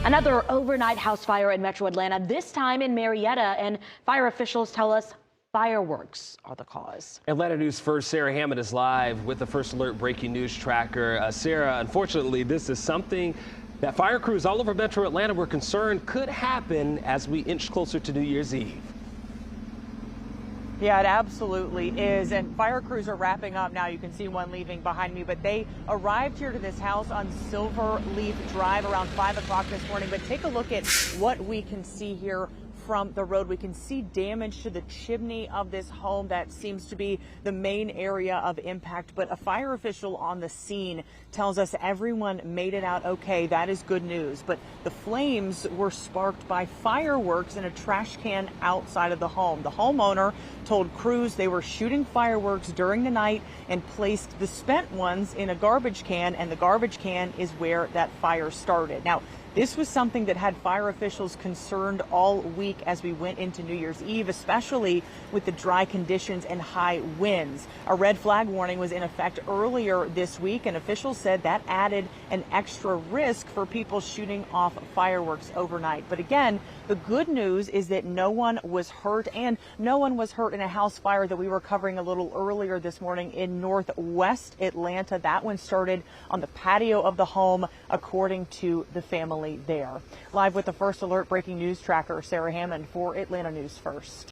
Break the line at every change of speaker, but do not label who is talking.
Another overnight house fire in metro Atlanta, this time in Marietta, and fire officials tell us fireworks are the cause.
Atlanta News First, Sarah Hammond is live with the First Alert breaking news tracker. Sarah, unfortunately, this is something that fire crews all over metro Atlanta were concerned could happen as we inch closer to New Year's Eve.
Yeah, it absolutely is. And fire crews are wrapping up now. You can see one leaving behind me, but they arrived here to this house on Silver Leaf Drive around 5 o'clock this morning. But take a look at what we can see here from the road. We can see damage to the chimney of this home. That seems to be the main area of impact. But a fire official on the scene tells us everyone made it out okay. That is good news. But the flames were sparked by fireworks in a trash can outside of the home. The homeowner told crews they were shooting fireworks during the night and placed the spent ones in a garbage can, and the garbage can is where that fire started. Now, this was something that had fire officials concerned all week as we went into New Year's Eve, especially with the dry conditions and high winds. A red flag warning was in effect earlier this week, and officials said that added an extra risk for people shooting off fireworks overnight. But again, the good news is that no one was hurt, and no one was hurt in a house fire that we were covering a little earlier this morning in northwest Atlanta. That one started on the patio of the home, according to the family there. Live with the First Alert breaking news tracker, Sarah Hammond for Atlanta News First.